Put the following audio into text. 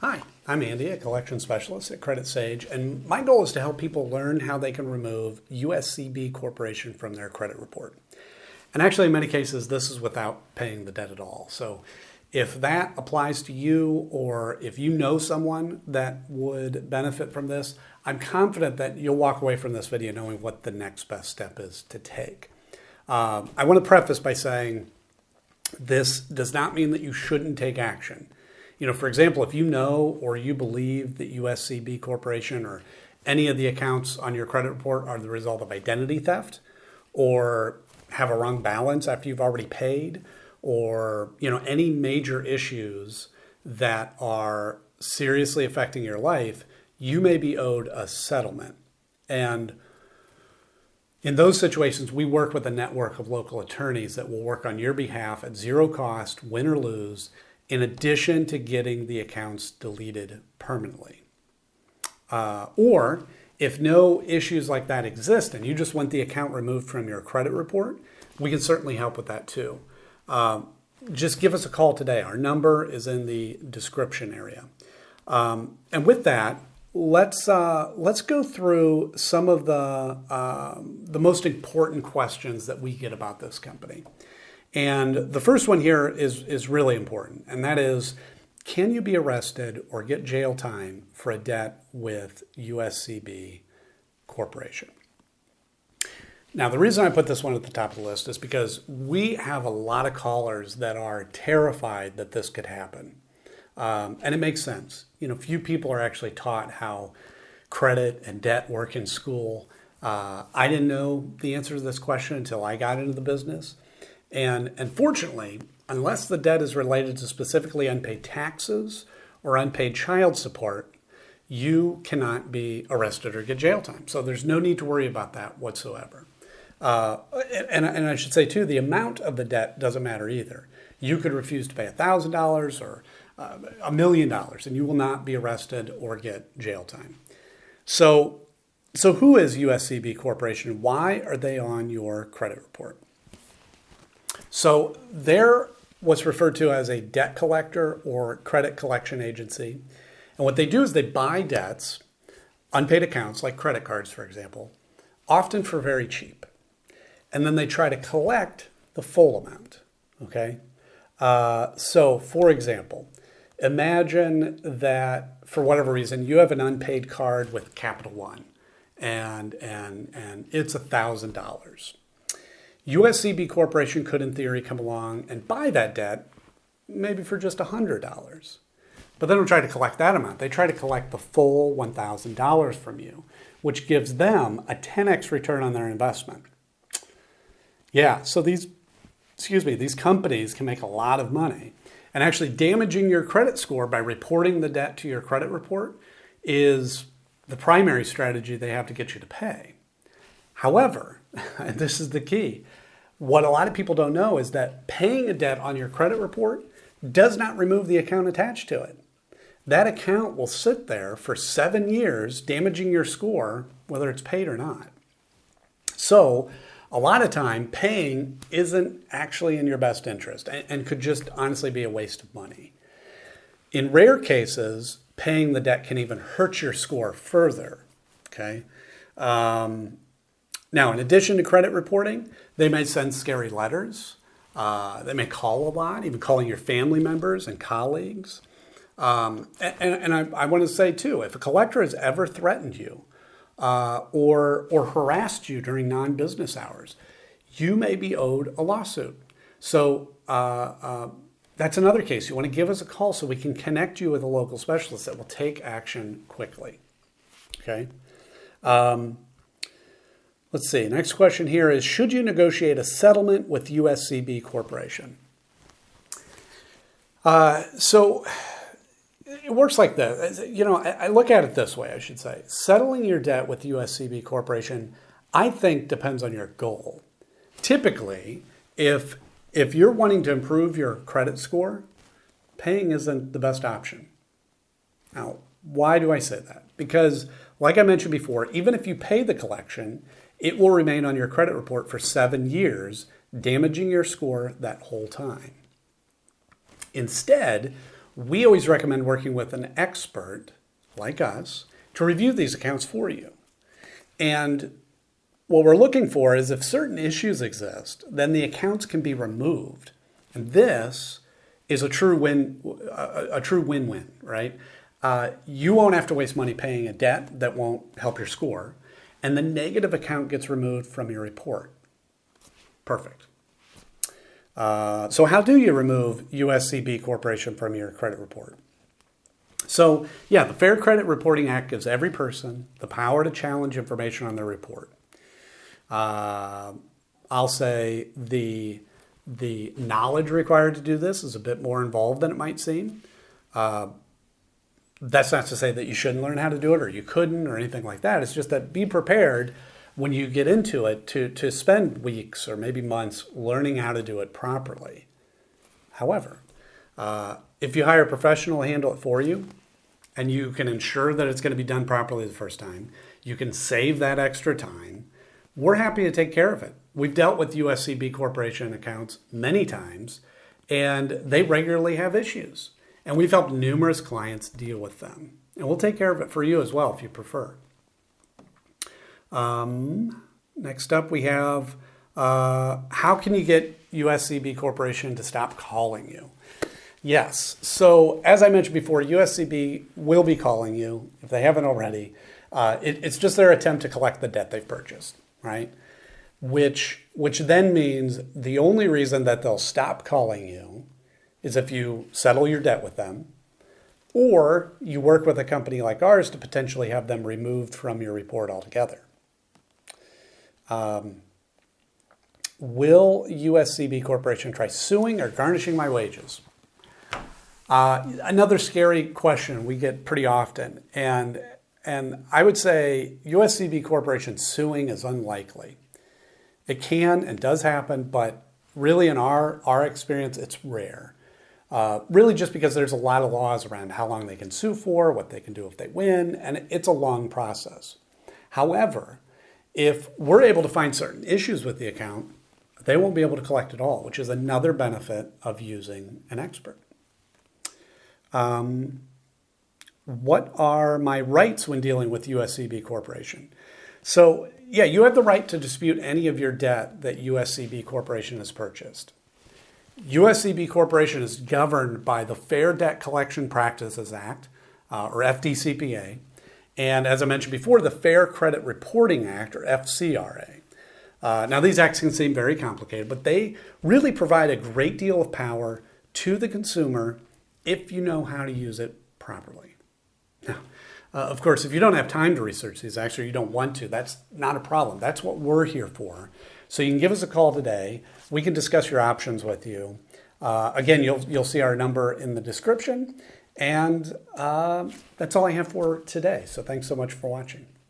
Hi, I'm Andy, a collection specialist at Credit Sage, and my goal is to help people learn how they can remove USCB Corporation from their credit report. And actually, in many cases, this is without paying the debt at all. So if that applies to you, or if you know someone that would benefit from this, I'm confident that you'll walk away from this video knowing what the next best step is to take. I want to preface by saying this does not mean that you shouldn't take action. For example, if you know or you believe that USCB Corporation or any of the accounts on your credit report are the result of identity theft, or have a wrong balance after you've already paid, or any major issues that are seriously affecting your life, you may be owed a settlement. And in those situations, we work with a network of local attorneys that will work on your behalf at zero cost, win or lose, in addition to getting the accounts deleted permanently. Or if no issues like that exist and you just want the account removed from your credit report, we can certainly help with that too. Just give us a call today. Our number is in the description area. And with that, let's go through some of the most important questions that we get about this company. And the first one here is really important, and that is, can you be arrested or get jail time for a debt with USCB Corporation? Now, the reason I put this one at the top of the list is because we have a lot of callers that are terrified that this could happen. And it makes sense. Few people are actually taught how credit and debt work in school. I didn't know the answer to this question until I got into the business. And unfortunately, unless the debt is related to specifically unpaid taxes or unpaid child support, you cannot be arrested or get jail time. So there's no need to worry about that whatsoever. And I should say, too, the amount of the debt doesn't matter either. You could refuse to pay $1,000 or $1 million, and you will not be arrested or get jail time. So who is USCB Corporation? Why are they on your credit report? So they're what's referred to as a debt collector or credit collection agency. And what they do is they buy debts, unpaid accounts like credit cards, for example, often for very cheap. And then they try to collect the full amount, okay? So for example, imagine that for whatever reason, you have an unpaid card with Capital One and it's $1,000. USCB Corporation could, in theory, come along and buy that debt, maybe for just $100. But they don't try to collect that amount. They try to collect the full $1,000 from you, which gives them a 10x return on their investment. Yeah, so these companies can make a lot of money. And actually damaging your credit score by reporting the debt to your credit report is the primary strategy they have to get you to pay. However, and this is the key, what a lot of people don't know is that paying a debt on your credit report does not remove the account attached to it. That account will sit there for 7 years, damaging your score, whether it's paid or not. So a lot of time, paying isn't actually in your best interest and could just honestly be a waste of money. In rare cases, paying the debt can even hurt your score further, okay? Now, in addition to credit reporting, they may send scary letters. They may call a lot, even calling your family members and colleagues. And I want to say, too, if a collector has ever threatened you or harassed you during non-business hours, you may be owed a lawsuit. So that's another case. You want to give us a call so we can connect you with a local specialist that will take action quickly. Okay? Let's see. Next question here is, should you negotiate a settlement with USCB Corporation? So it works like this. I look at it this way, I should say. Settling your debt with USCB Corporation, I think, depends on your goal. Typically, if you're wanting to improve your credit score, paying isn't the best option. Now, why do I say that? Because, like I mentioned before, even if you pay the collection, it will remain on your credit report for 7 years, damaging your score that whole time. Instead, we always recommend working with an expert like us to review these accounts for you. And what we're looking for is if certain issues exist, then the accounts can be removed. And this is a true win-win, right? You won't have to waste money paying a debt that won't help your score, and the negative account gets removed from your report. Perfect. So how do you remove USCB Corporation from your credit report? So yeah, the Fair Credit Reporting Act gives every person the power to challenge information on their report. I'll say the knowledge required to do this is a bit more involved than it might seem. That's not to say that you shouldn't learn how to do it or you couldn't or anything like that. It's just that be prepared when you get into it to spend weeks or maybe months learning how to do it properly. However, if you hire a professional to handle it for you and you can ensure that it's going to be done properly the first time, you can save that extra time. We're happy to take care of it. We've dealt with USCB Corporation accounts many times, and they regularly have issues. And we've helped numerous clients deal with them. And we'll take care of it for you as well if you prefer. Next up, we have how can you get USCB Corporation to stop calling you? Yes. So as I mentioned before, USCB will be calling you if they haven't already. It's just their attempt to collect the debt they've purchased, right? Which then means the only reason that they'll stop calling you is if you settle your debt with them or you work with a company like ours to potentially have them removed from your report altogether. Will USCB Corporation try suing or garnishing my wages? Another scary question we get pretty often. And I would say USCB Corporation suing is unlikely. It can and does happen, but really in our experience, it's rare. Really just because there's a lot of laws around how long they can sue for, what they can do if they win, and it's a long process. However, if we're able to find certain issues with the account, they won't be able to collect at all, which is another benefit of using an expert. What are my rights when dealing with USCB Corporation? So yeah, you have the right to dispute any of your debt that USCB Corporation has purchased. USCB Corporation is governed by the Fair Debt Collection Practices Act, or FDCPA, and as I mentioned before, the Fair Credit Reporting Act, or FCRA. Now, these acts can seem very complicated, but they really provide a great deal of power to the consumer if you know how to use it properly. Now, of course, if you don't have time to research these acts or you don't want to, that's not a problem. That's what we're here for. So you can give us a call today. We can discuss your options with you. Again, you'll see our number in the description. And that's all I have for today. So thanks so much for watching.